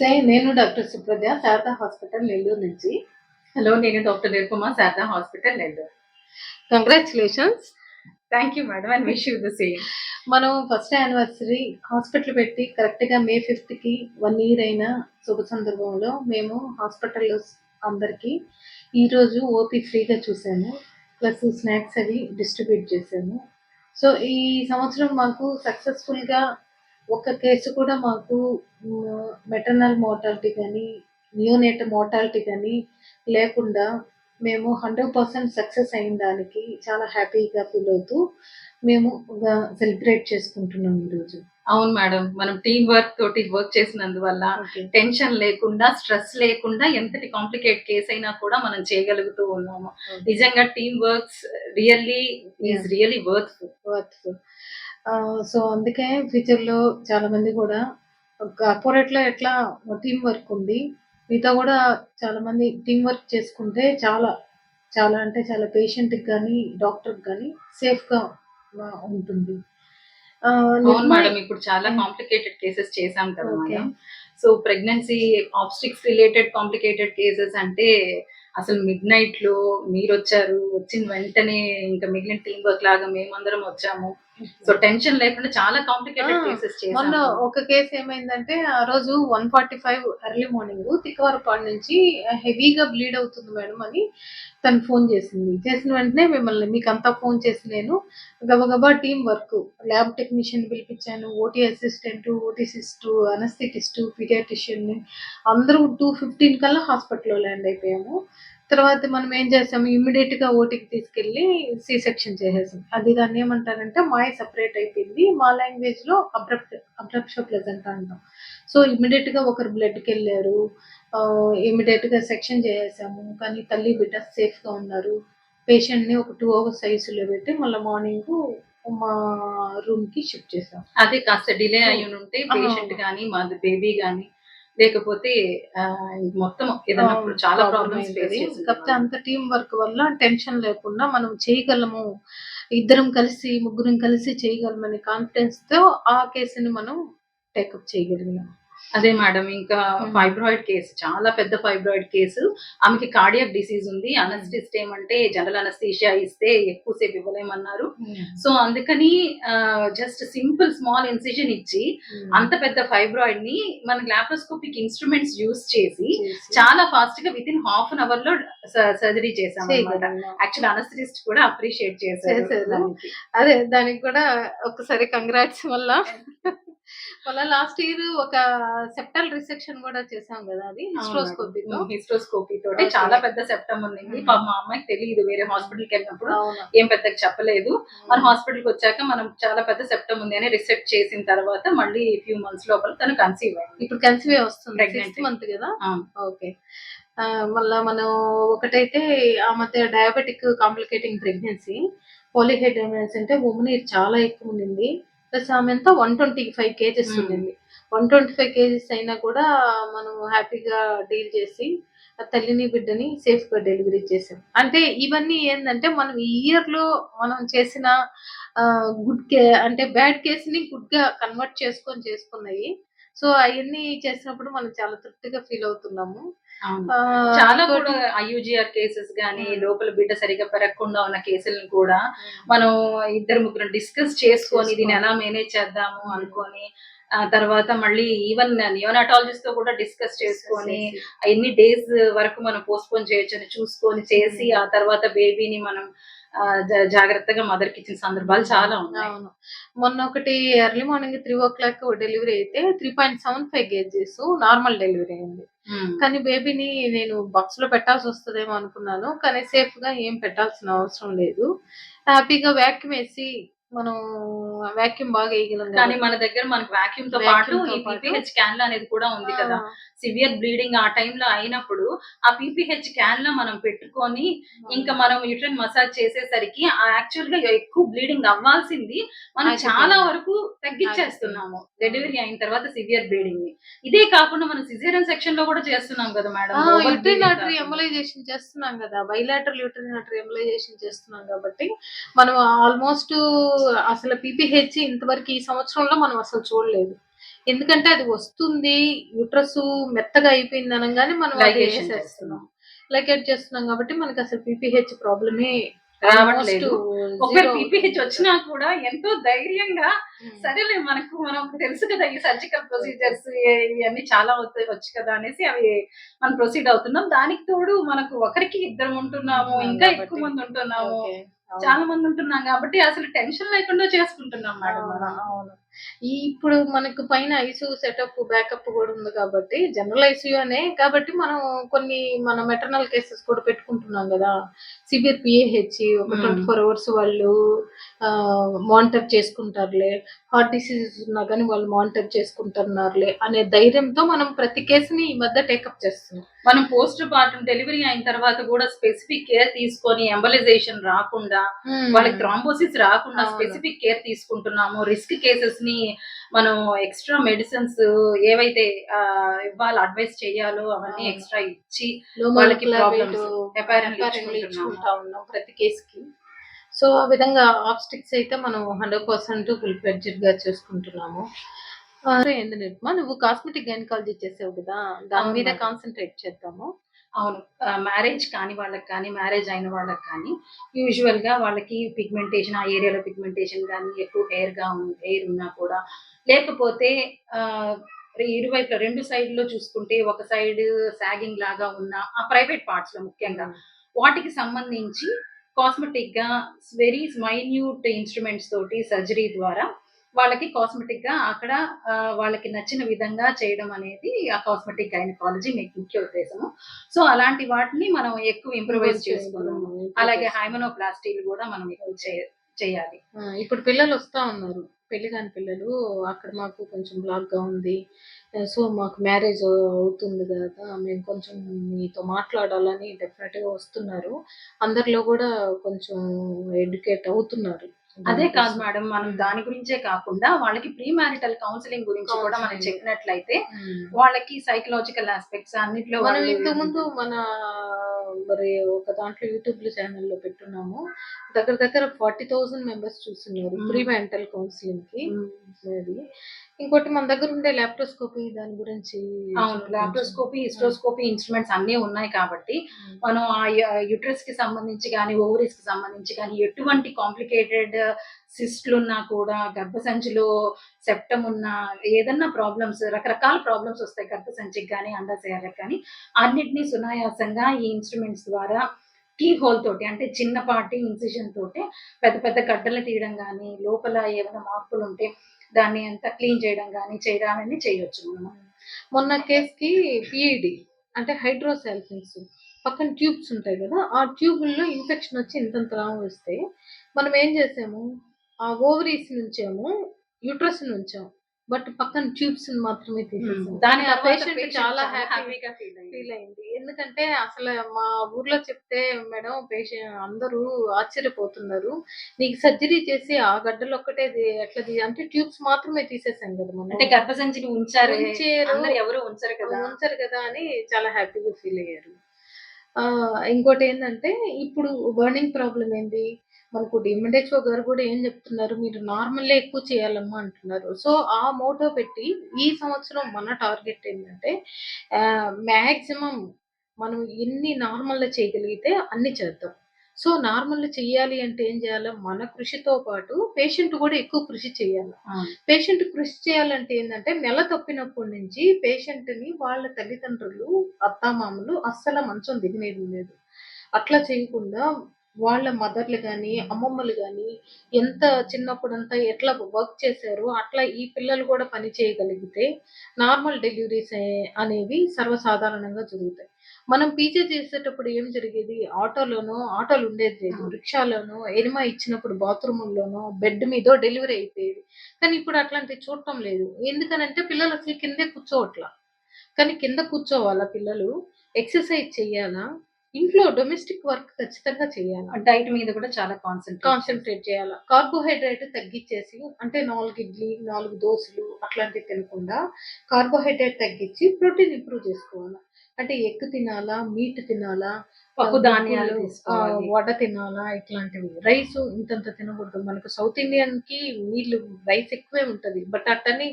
నమస్తే. నేను doctor Supraja, Sharada hospital Nellore నుంచి. హలో, నేను doctor Nirupama, Sharada hospital Nellore. Congratulations. Thank you madam and wish you the same. మనం ఫస్ట్ యానివర్సరీ హాస్పిటల్ పెట్టి కరెక్ట్గా May 5th 1 year అయిన శుభ సందర్భంలో మేము హాస్పిటల్లో అందరికీ ఈరోజు ఓపీ ఫ్రీగా చూసాము. ప్లస్ స్నాక్స్ అవి డిస్ట్రిబ్యూట్ చేశాము. సో ఈ సంవత్సరం మాకు సక్సెస్ఫుల్గా ఒక్క కేసు కూడా మాకు మెటర్నల్ మోర్టాలిటీ కానీ నియోనేటల్ మోర్టాలిటీ కానీ లేకుండా మేము 100% సక్సెస్ అయిన దానికి చాలా హ్యాపీగా ఫీల్ అవుతూ మేము సెలబ్రేట్ చేసుకుంటున్నాం ఈరోజు. అవును మేడం, మనం టీమ్ వర్క్ తోటి వర్క్ చేసినందువల్ల టెన్షన్ లేకుండా, స్ట్రెస్ లేకుండా ఎంతటి కాంప్లికేట్ కేసు అయినా కూడా మనం చేయగలుగుతూ ఉన్నాము. నిజంగా team works really worthful. So అందుకే ఫ్యూచర్లో చాలా మంది కూడా కార్పొరేట్లో ఎట్లా టీం వర్క్ ఉంది, మీతో కూడా చాలా మంది టీం వర్క్ చేసుకుంటే చాలా చాలా అంటే చాలా పేషెంట్కి కానీ డాక్టర్కి కానీ సేఫ్గా ఉంటుంది. అవును మేడం, ఇప్పుడు చాలా కాంప్లికేటెడ్ కేసెస్ చేసాం కదా madam. So pregnancy ఆబ్స్టిక్స్ related complicated cases అంటే అసలు మిడ్ నైట్ లో మీరు వచ్చారు, వచ్చిన వెంటనే ఇంకా మిగిలిన టీం వర్క్ లాగా మేమందరం వచ్చాము. సో టెన్షన్ లేకుండా చాలా కాంప్లికేటెడ్ కేసెస్ చేసాం. మొన్న ఒక కేసు ఏమైందంటే ఆ రోజు 1:45 ఎర్లీ మార్నింగ్ తిక్కవరపాడు నుంచి హెవీగా బ్లీడ్ అవుతుంది మేడం అని తను ఫోన్ చేసింది. చేసిన వెంటనే మిమ్మల్ని మీకు అంతా ఫోన్ చేసి నేను గబగబా టీం వర్క్ ల్యాబ్ టెక్నీషియన్ పిలిపించాను, ఓటీ అసిస్టెంట్, ఓటీ సిస్టు, అనస్థెటిస్ట్, పీడియాట్రిషియన్ అందరూ 2:15 కల్లా హాస్పిటల్లో ల్యాండ్ అయిపోయాము. తర్వాత మనం ఏం చేసాము, ఇమ్మీడియట్గా ఓటీకి తీసుకెళ్ళి సి సెక్షన్ చేసేసాం. అది దాన్ని ఏమంటారంటే మాయ సపరేట్ అయిపోయింది, మా లాంగ్వేజ్లో అబ్రప్షో ప్లెజెంట్ అంటాం. సో ఇమ్మీడియట్గా ఒకరు బ్లడ్కి వెళ్ళారు, ఇమ్మీడియట్గా సెక్షన్ చేసేసాము. కానీ తల్లి బిడ్డ సేఫ్గా ఉన్నారు. పేషెంట్ని ఒక 2 hours ఐసీయూలో పెట్టి మళ్ళీ మార్నింగ్ మా రూమ్కి షిఫ్ట్ చేసాం. అదే కాస్త డిలే అయ్యి ఉంటే పేషెంట్ కానీ మా బేబీ కానీ లేకపోతే మొత్తం ఏదైనా చాలా ప్రాబ్లమ్స్ కాకపోతే అంత టీం వర్క్ వల్ల టెన్షన్ లేకుండా మనం చేయగలము, ఇద్దరం కలిసి ముగ్గురం కలిసి చేయగలమనే కాన్ఫిడెన్స్ తో ఆ కేసుని మనం టేకప్ చేయగలిగినాం. అదే మేడం, ఇంకా ఫైబ్రాయిడ్ కేసు, చాలా పెద్ద ఫైబ్రాయిడ్ కేసు. ఆమెకి కార్డియాక్ డిసీజ్ ఉంది. అనస్థిస్ట్ ఏమంటే జనరల్ అనస్థీషియా ఇస్తే ఎక్కువసేపు ఇవ్వలేమన్నారు. సో అందుకని జస్ట్ సింపుల్ స్మాల్ ఇన్సిజన్ ఇచ్చి అంత పెద్ద ఫైబ్రాయిడ్ ని మన లాప్రోస్కోపిక్ ఇన్స్ట్రుమెంట్స్ యూస్ చేసి చాలా ఫాస్ట్ గా with in half an hour లో సర్జరీ చేసాం అన్నమాట. యాక్చువల్ అనస్థిస్ట్ కూడా అప్రిషియేట్ చేశారు. అదే దానికి కూడా ఒకసారి కంగ్రాట్స్. మళ్ళీ లాస్ట్ ఇయర్ ఒక సెప్టల్ రిసెక్షన్ కూడా చేసాం కదా, అది హిస్ట్రోస్కోపీ తోటి చాలా పెద్ద సెప్టమ్ ఉంది. మా అమ్మాయికి తెలియదు, వేరే హాస్పిటల్కి వెళ్ళినప్పుడు ఏం పెద్దగా చెప్పలేదు. మన హాస్పిటల్కి వచ్చాక మనం చాలా పెద్ద సెప్టమ్ ఉంది అని రిసెక్ట్ చేసిన తర్వాత మళ్ళీ ఫ్యూ మంత్స్ లోపల తను కన్సీవ్ అయింది. ఇప్పుడు కన్సీవ్ వస్తుంది, 6th month కదా. ఓకే. మళ్ళా మనం ఒకటైతే ఆ మధ్య డయాబెటిక్ కాంప్లికేటింగ్ ప్రెగ్నెన్సీ, పాలిహైడ్రోనియాస్ అంటే ఉమ్మి చాలా ఎక్కువ ఉండింది. ప్లస్ ఆమె అంతా 125 kgs ఉండింది. 125 kgs అయినా కూడా మనం హ్యాపీగా డీల్ చేసి ఆ తల్లిని బిడ్డని సేఫ్ గా డెలివరీ చేసాం. అంటే ఇవన్నీ ఏంటంటే మనం ఈ ఇయర్ లో మనం చేసిన గుడ్ అంటే బ్యాడ్ కేసుని గుడ్ గా కన్వర్ట్ చేసుకున్నాయి. సో అవన్నీ చేసినప్పుడు మనం చాలా తృప్తిగా ఫీల్ అవుతున్నాము. చాలా కూడా ఐయుజిఆర్ కేసెస్ గానీ, లోపల బిడ్డ సరిగా పెరగకుండా ఉన్న కేసులను కూడా మనం ఇద్దరు ముగ్గురు డిస్కస్ చేసుకొని దీన్ని ఎలా మేనేజ్ చేద్దాము అనుకొని, తర్వాత మళ్ళీ ఈవెన్ నియోనాటాలజిస్ట్ తో కూడా డిస్కస్ చేసుకొని ఎన్ని డేస్ వరకు మనం పోస్ట్పోన్ చేయొచ్చు అని చూసుకొని చేసి ఆ తర్వాత బేబీని మనం జాగ్రత్తగా మదర్ కి ఇచ్చిన సందర్భాలు చాలా ఉన్నాయి. మొన్న ఒకటి ఎర్లీ మార్నింగ్ 3 o'clock డెలివరీ అయితే 3.75 kgs నార్మల్ డెలివరీ అయింది. కానీ బేబీని నేను బాక్స్ లో పెట్టాల్సి వస్తుందేమో అనుకున్నాను, కానీ సేఫ్ గా ఏం పెట్టాల్సిన అవసరం లేదు. హ్యాపీగా వ్యాక్యూమ్ వేసి మనం వ్యాక్యూమ్ బాగా వేయగలం. కానీ మన దగ్గర మనకు వ్యాక్యూమ్ తో పాటు ఈ పీపీహెచ్ క్యాన్ల అనేది కూడా ఉంది కదా. సివియర్ బ్లీడింగ్ ఆ టైంలో అయినప్పుడు ఆ పీపీహెచ్ క్యాన్ లో మనం పెట్టుకొని ఇంకా మనం యూట్రైన్ మసాజ్ చేసేసరికి యాక్చువల్ గా ఎక్కువ బ్లీడింగ్ అవ్వాల్సింది మనం చాలా వరకు తగ్గించేస్తున్నాము డెలివరీ అయిన తర్వాత సివియర్ బ్లీడింగ్ ని. ఇదే కాకుండా మనం సిజేరియన్ సెక్షన్ లో కూడా చేస్తున్నాం కదా మేడం, యూట్రైన్ ఆర్టరీ ఎంబలైజేషన్ చేస్తున్నాం కదా, బైలాటరల్ యూట్రైన్ ఆర్టరీ ఎంబలైజేషన్ చేస్తున్నాం కాబట్టి మనం ఆల్మోస్ట్ అసలు పీపీహెచ్ ఇంతవరకు ఈ సంవత్సరంలో మనం అసలు చూడలేదు. ఎందుకంటే అది వస్తుంది, యూట్రస్ మెత్తగా అయిపోయింది అనంగానే మనం అది లైగేషన్ ఏసేస్తున్నాం. చేస్తున్నాం. లైకేట్ చేస్తున్నాం కాబట్టి మనకసలు పీపీహెచ్ ప్రాబ్లమే ఆల్మోస్ట్ రావట్లేదు. ఒకవేళ 0 పీపీహెచ్ అవుతుంది. వచ్చినా కూడా ఎంతో ధైర్యంగా హ్మ్. సరేలే మనకు తెలుసు కదా! ఈ సర్జికల్ ప్రొసీజర్స్ ఇయన్నీ చాలా వచ్చు కదా! అనేసి అవి మనం ప్రొసీడ్ అవుతున్నాం. దానికి తోడు మనకు ఒకరికి ఇద్దరం ఉంటున్నాము. ఉంటున్నాం ఇంకా ఎక్కువ గాబట్టి. మంది ఉంటున్నాము. ఓకే. అవును. చాలా మంది ఉంటున్నాం కాబట్టి అసలు టెన్షన్ లేకుండా చేసుకుంటున్నాం మేడం అవును. మనం. అవును. ఇప్పుడు మనకు పైన ఐసీయూ సెటప్, బ్యాకప్ గూడా ఉంది కాబట్టి జనరల్ ఐసీయూనే కాబట్టి మనం కొన్ని మన మెటర్నల్ కేసెస్ కూడా పెట్టుకుంటున్నాం గదా! సివియర్ పీఏహెచ్ ఒక హ్మ్. 24 అవర్స్ వాళ్ళు మానిటర్ చేసుకుంటారులే. హార్ట్ డిసీజెస్ ఉన్నా గానీ వాళ్ళు మానిటర్ చేసుకుంటున్నారులే అనే ధైర్యంతో మనం ప్రతి కేస్‌ని ఈ మధ్య టేకప్ చేస్తున్నాం. మనం పోస్ట్ పార్టమ్ డెలివరీ అయిన తర్వాత కూడా స్పెసిఫిక్ కేర్ తీసుకొని ఎంబలైజేషన్ రాకుండా, వాళ్ళకి థ్రాంబోసిస్ రాకుండా అవును. స్పెసిఫిక్ కేర్ తీసుకుంటున్నాము. రిస్క్ కేసెస్‌ని మనం ఎక్స్‌ట్రా మెడిసిన్స్ ఏవైతే ఇవ్వాలో అడ్వైస్ చేయాలో అవన్నీ అవును. ఎక్స్‌ట్రా ఇచ్చి లో వాళ్ళకి మాలిక్యులర్ వెయిట్ ప్రాబ్లమ్స్ హెపారిన్‌లు హెపారిన్‌లు ఇచ్చుకుంటున్నాము. ఇచ్చుకుంటా ఉన్నాం ప్రతి కేస్‌కి. సో, ఆ విధంగా ఆబ్‌స్టిక్స్ అయితే మనం 100% ఫుల్ ఫ్లెడ్జెడ్‌గా చేసుకుంటున్నాము. ఏంది నిర్మా నువ్వు కాస్మెటిక్ గైనకాలజీ చేసావు గదా! దాని అవును మీద మేడం. కాన్సంట్రేట్ చేద్దాము. అవును. మ్యారేజ్ కాని వాళ్ళకి కానీ, మ్యారేజ్ అయిన వాళ్ళకి కానీ, యూజువల్‌గా వాళ్ళకి పిగ్మెంటేషన్ ఆ ఏరియాలో పిగ్మెంటేషన్ గానీ, ఎక్కువ హెయిర్ ఉన్నా కూడా, లేకపోతే ఆహ్, ఇరువైపులా 2 సైడ్‌లో చూసుకుంటే, ఒక సైడ్ సాగింగ్ లాగా ఉన్న ఆ ప్రైవేట్ పార్ట్స్‌లో ముఖ్యంగా, హ్మ్. వాటికి సంబంధించి కాస్మెటిక్‌గా వెరీ మైన్యూట్ ఇన్‌స్ట్రుమెంట్స్ తోటి సర్జరీ ద్వారా వాళ్ళకి కాస్మెటిక్‌గా అక్కడ వాళ్ళకి నచ్చిన విధంగా చేయడం అనేది ఆ కాస్మెటిక్ గైనకాలజీ ముఖ్య ఉద్దేశము. సో, అలాంటి వాటిని మనం ఎక్కువ ఇంప్రూవైజ్ ఇంకొంచెం చేసుకున్నాము. ఇంప్రూవ్ అలాగే చేస్తున్నాం. హైమెనోప్లాస్టీలు గూడా మనం ఎక్కువ ఓకే. చేయాలి. ఇప్పుడు పిల్లలొస్తా ఉన్నారు. పెళ్లి కాని పిల్లలు అక్కడ మాకు కొంచెం బ్లాక్‌గా ఉంది. సో, మాకు మ్యారేజ్ అవుతుంది గదా! మేము కొంచెం మీతో మాట్లాడాలని డెఫినెట్‌గా వస్తున్నారు. అందరిలో గూడా కొంచెం ఎడ్యుకేట్ అవుతున్నారు. అదే కాదు దానికోసం. మేడం. మనం హ్మ్. దాని గురించే కాకుండా వాళ్ళకి ప్రీ మ్యారిటల్ కౌన్సెలింగ్ గురించి కూడా మనం కౌన్సెలింగ్. చెప్పినట్లయితే హ్మ్. వాళ్ళకి సైకలాజికల్ యాస్పెక్ట్స్ అన్నిట్లో మనం వాళ్ళు ఇంతకుముందు మన మరి ఒక దాంట్లో యూట్యూబ్‌లో ఛానెల్‌లో పెట్టున్నాము. దగ్గర దగ్గర 40,000 మెంబర్స్ చూస్తున్నారు. ప్రీ హ్మ్. మెంటల్ కౌన్సెలింగ్‌కి. హ్మ్. అది. ఇంకోటి మన దగ్గర ఉండే లాప్రోస్కోపీ దాని గురించి అవును. చెప్పు కొంచెం. లాప్రోస్కోపీ, హ్మ్. హిస్టోస్కోపీ ఇన్‌స్ట్రుమెంట్స్ అన్నీ ఉన్నాయి కాబట్టి, హ్మ్. మనం ఆ యుటరస్‌కి సంబంధించి గాని, ఓవరీస్‌కి సంబంధించి గాని, ఎటువంటి కాంప్లికేటెడ్ సిస్ట్‌లున్నా కూడా, గర్భసంచిలో సెప్టమ్ ఉన్నా, ఏదన్నా ప్రాబ్లమ్స్ రకరకాల ప్రాబ్లమ్స్ ఒస్తాయి. గర్భసంచికి గాని, అండాశయాలకు గాని, అన్నిటిని సునాయాసంగా ఈ ఇన్‌స్ట్రుమెంట్స్ ద్వారా కీ హోల్ తోటి అంటే చిన్నపాటి ఇన్సిషన్ తోటే పెద్ద పెద్ద గడ్డలు తీయడం గాని, లోపల ఏమైనా మార్పులుంటే దాన్ని అంతా క్లీన్ చేయడం గాని, చేయడాన్ని చేయొచ్చు మనము. మొన్న కేస్‌కి పీఈడీ అంటే హైడ్రోసాల్ఫిన్స్ పక్కన ట్యూబ్స్ ఉంటాయి గదా! ఆ ట్యూబుల్లో ఇన్ఫెక్షన్ వచ్చి ఇంతంత లావు వస్తే మనం ఏం చేసాము, ఆ ఓవరీస్ నుంచేమో యూట్రస్‌ని ఉంచాం. బట్ పక్కన ట్యూబ్స్‌ని మాత్రమే తీసేసాం. దాని కానీ ఆ తర్వాత పేషెంట్ పేషెంట్ చాలా చాలా హ్యాపీగా ఫీల్ అయింది. ఎందుకంటే అసలు మా ఊర్లో చెప్తే మేడం అందరూ ఆశ్చర్యపోతున్నారు. నీకు సర్జరీ చేసి ఆ గడ్డలొక్కటే ఎట్లా అంటే ట్యూబ్స్ మాత్రమే తీసేసాం గదా! మనం. అంటే గర్భసంచిని ఉంచారే. ఉంచారు. అందరూ ఎవరు ఉంచరు కదా! ఉంచరు కదా! అని చాలా హ్యాపీగా ఫీల్ అయ్యారు. ఇంకోటేందంటే ఇప్పుడు బర్నింగ్ ప్రాబ్లమ్ ఏంది? మనకు డీఎంహెచ్ఓ గారు కూడా ఏం చెప్తున్నారు? మీరు నార్మల్లే ఎక్కువ చేయాలమ్మా అంటున్నారు. సో, ఆ మోటో పెట్టి ఈ సంవత్సరం మన టార్గెట్ ఏంటంటే మాక్సిమం మనం ఎన్ని నార్మల్‌లో చేయగలిగితే అన్ని చేద్దాం. సో, నార్మల్‌లో చెయ్యాలి అంటే ఏం చేయాలి? మన కృషితో పాటు పేషెంట్ కూడా ఎక్కువ కృషి చేయాలి. అవును. పేషెంట్ కృషి చేయాలంటే ఏందంటే, నెల తప్పినప్పటి నుంచి పేషెంట్‌ని వాళ్ళ తల్లిదండ్రులు, అత్తామామలు అస్సల మంచం దిగనేది లేదు. అట్లా చేయకుండా వాళ్ళ మదర్‌లు గాని, అమ్మమ్మలు గాని ఎంత చిన్నప్పుడంతా ఎట్లా వర్క్ చేశారో, అట్లా ఈ పిల్లలు కూడా పని చేయగలిగితే నార్మల్ డెలివరీస్ అనేవి సర్వసాధారణంగా జరుగుతాయి. మనం పీజీ చేసేటప్పుడు ఏం జరిగేది? ఆటోలు ఉండేది లేదు. అవును. రిక్షాలోనో, ఎనిమా ఇచ్చినప్పుడు బాత్రూముల్లోనో, బెడ్ మీదో డెలివరీ అయిపోయేది. కానీ ఇప్పుడు అట్లాంటివి చూడటం లేదు. ఎందుకనంటే పిల్లలు అసలు కిందే కూర్చోవట్ల. కానీ కింద కూర్చోవాలా పిల్లలు, ఎక్సర్‌సైజ్ చెయ్యాలా, ఇంట్లో డొమెస్టిక్ వర్క్ ఖచ్చితంగా చేయాలా. డైట్ మీద కూడా చాలా కాన్సంట్రేట్ చేయాలి. కాన్సంట్రేట్ చేయాలా. కార్బోహైడ్రేట్ తగ్గిచ్చేసి అంటే 4 ఇడ్లీ, 4 దోసలు అట్లాంటివి తినకుండా కార్బోహైడ్రేట్ తగ్గిచ్చి ప్రోటీన్ ఇంప్రూవ్ చేసుకోవాలా. అంటే ఎగ్ తినాలా, మీట్ తినాలా, పప్పు ధాన్యాలు గుగ్గులు, తీసుకోవాలి. వడ తినాలా ఇట్లాంటివి. రైసు ఇంతంత తినకూడదు. మనకు సౌత్ ఇండియన్‌కి వీళ్ళు రైస్ ఎక్కువే ఉంటది. బట్ అట్టని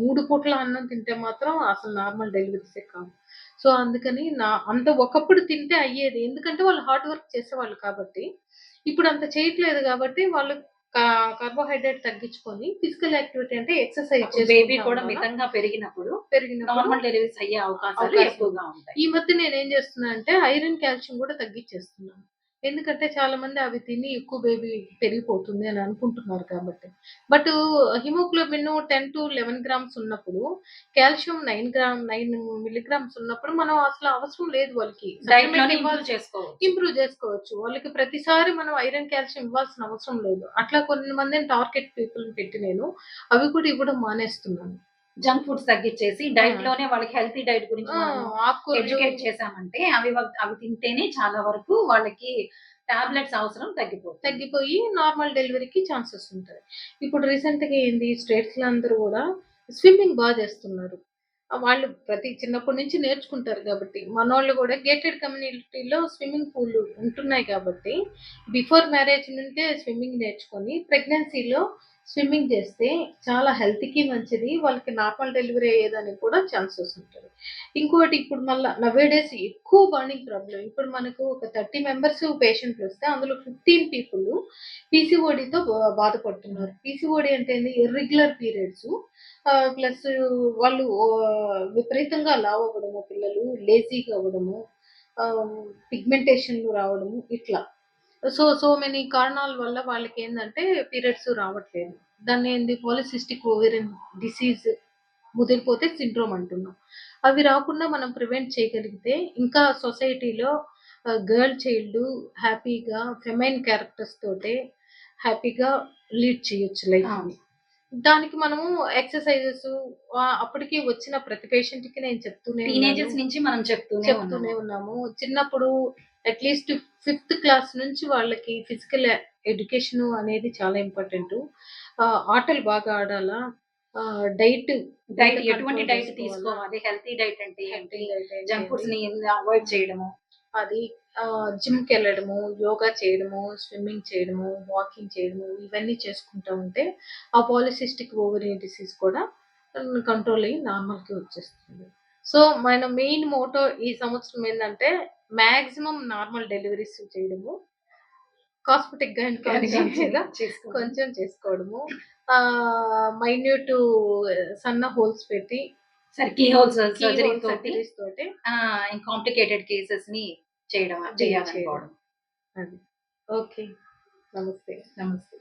3 పూటల అన్నం తింటే మాత్రం అసలు నార్మల్ డెలివరీసే కావు. సో, అందుకని అంత ఒకప్పుడు తింటే అయ్యేది. ఎందుకంటే వాళ్ళు హార్డ్ వర్క్ చేసేవాళ్ళు కాబట్టి. ఇప్పుడంత చేయట్లేదు గాబట్టి వాళ్ళు కా కార్బోహైడ్రేట్ తగ్గించుకొని ఫిజికల్ యాక్టివిటీ అంటే ఎక్సర్‌సైజ్ అప్పుడు బేబీ చేసుకుంటా కూడా ఉండాలా. మితంగా పెరిగినప్పుడు పెరిగినప్పుడు నార్మల్ డెలివరీస్ అయ్యే అవకాశాలు అవకాశం ఉంది. ఎక్కువగా ఉంటాయి. ఈ మధ్య నేనేం చేస్తున్నానంటే ఐరన్, కాల్షియం గూడా తగ్గిచ్చేస్తున్నాను. ఎందుకంటే చాలా మంది అవి తిని ఎక్కువ బేబీ పెరిగిపోతుంది అని అనుకుంటున్నారు కాబట్టి. బట్ హిమోగ్లోబిన్ 10-11 గ్రామ్స్ ఉన్నప్పుడు, కాల్షియం 9 మిల్లీగ్రామ్స్ ఉన్నప్పుడు మనం అసలు అవసరం లేదు వాళ్ళకి. డైట్‌లోనే సప్లిమెంట్ ఇంప్రూవ్ చేసుకోవచ్చు. ఇంప్రూవ్ చేసుకోవచ్చు. వాళ్ళకి ప్రతిసారి మనం ఐరన్, కాల్షియం ఇవ్వాల్సిన అవసరం లేదు. అట్లా కొంతమందిని టార్గెట్ పీపుల్‌ని పెట్టి నేను అవి కూడా ఇవ్వడం మానేస్తున్నాను. జంక్ ఫుడ్స్ తగ్గిచ్చేసి ఆ! డైట్‌లోనే వాళ్ళకి హెల్తీ డైట్ గురించి ఆ! మనము ఆకుకూరలు ఎడ్యుకేట్ చేశామంటే అవి తింటేనే చాలా వరకు వాళ్ళకి టాబ్లెట్స్ అవసరం తగ్గిపోతుంది. తగ్గిపోయి నార్మల్ డెలివరీకి ఛాన్సెస్ ఉంటాయి. ఇప్పుడు రీసెంట్‌గా ఏంది స్టేట్స్‌లో అందరూ గూడా స్విమ్మింగ్ చేస్తున్నారు. వాళ్ళు చిన్నప్పటి నుంచి నేర్చుకుంటారు గాబట్టి. మనోళ్ళు గూడా గేటెడ్ కమ్యూనిటీలో స్విమ్మింగ్ పూల్‌లు ఉంటున్నాయి కాబట్టి, బిఫోర్ మ్యారేజ్ నుండే స్విమ్మింగ్ నేర్చుకొని ప్రెగ్నెన్సీలో స్విమ్మింగ్ చేస్తే చాలా హెల్త్‌కి మంచిది. వాళ్ళకి నార్మల్ డెలివరీ అయ్యేదానికి కూడా ఛాన్సెస్ ఉంటది. ఇంకోటి ఇప్పుడు మళ్ళా నౌ-ఏ-డేస్ ఎక్కువ బర్నింగ్ ప్రాబ్లమ్. ఇప్పుడు మనకు ఒక 30 మెంబర్స్ పేషెంట్‌లొస్తే అందులో 15 పీపుల్ పీసీఓడీతో బాధపడుతున్నారు. పీసీఓడీ అంటే ఏంది? ఇర్రెగ్యులర్ పీరియడ్స్ ప్లస్ వాళ్ళు విపరీతంగా లావవ్వడము పిల్లలు, లేజీగా అవ్వడము, పిగ్మెంటేషన్‌లు రావడము ఇట్లా. సో మెనీ కారణాల వల్ల వాళ్ళకేందంటే పీరియడ్స్ రావట్లేదు. దాన్నేంది పాలిసిస్టిక్ ఓవేరియన్ డిసీజ్, ముదిరిపోతే సిండ్రోమ్ అంటున్నాం. అవి రాకుండా మనం ప్రివెంట్ చేయగలిగితే ఇంకా సొసైటీలో గర్ల్ చైల్డ్ హ్యాపీగా ఫెమైన్ క్యారెక్టర్స్ తోటే హ్యాపీగా లీడ్ చేయొచ్చు లైఫ్‌ని. అవును. దానికి మనము ఎక్సర్‌సైజెస్ అప్పటికి వచ్చిన ప్రతి పేషెంట్‌కి నేను చెప్తూనే ఉన్నాను. టీనేజర్స్ నుంచి మనం చెప్తూనే ఉన్నాము. ఉన్నాము. చిన్నప్పుడు అట్‌లీస్ట్ ఫిఫ్త్ క్లాస్ నుంచి వాళ్ళకి ఫిజికల్ ఎడ్యుకేషన్ అనేది చాలా ఇంపార్టెంటు. ఆటలు బాగా ఆడాలా. డైట్ ఎటువంటి కంట్రోల్ డైట్ చేసుకోవాలా. తీసుకోవాలి? హెల్తీ డైట్ అంటే ఏంటి? హెల్తీ డైట్ ఏంటి జంక్ అది. ఫుడ్స్‌ని అవాయిడ్ చేయడము. అది జిమ్‌కెళ్ళడము, యోగా చేయడము, స్విమ్మింగ్ చేయడము, వాకింగ్ చేయడము ఇవన్నీ చేసుకుంటా ఉంటే ఆ పాలిసిస్టిక్ ఓవరియన్ డిసీజ్ కూడా కంట్రోల్ అయ్యి నార్మల్‌కి వచ్చేస్తుంది. సో, మన మెయిన్ మోటో ఈ సంవత్సరం ఏందంటే మాక్సిమం నార్మల్ డెలివరీస్ చేయడము. కాస్మెటిక్‌గా అండ్ కాన్షియస్‌గా చేసుకోవడం. కొంచెం చేసుకోవడము. మైన్యూట్ సన్న హోల్స్ పెట్టి key holes key surgery hole తోటి సర్జరీస్ తోటి కాంప్లికేటెడ్ కేసెస్‌ని డీల్ చేయడం. చేయాలనుకోవడం. అది. ఓకే. నమస్తే. నమస్తే.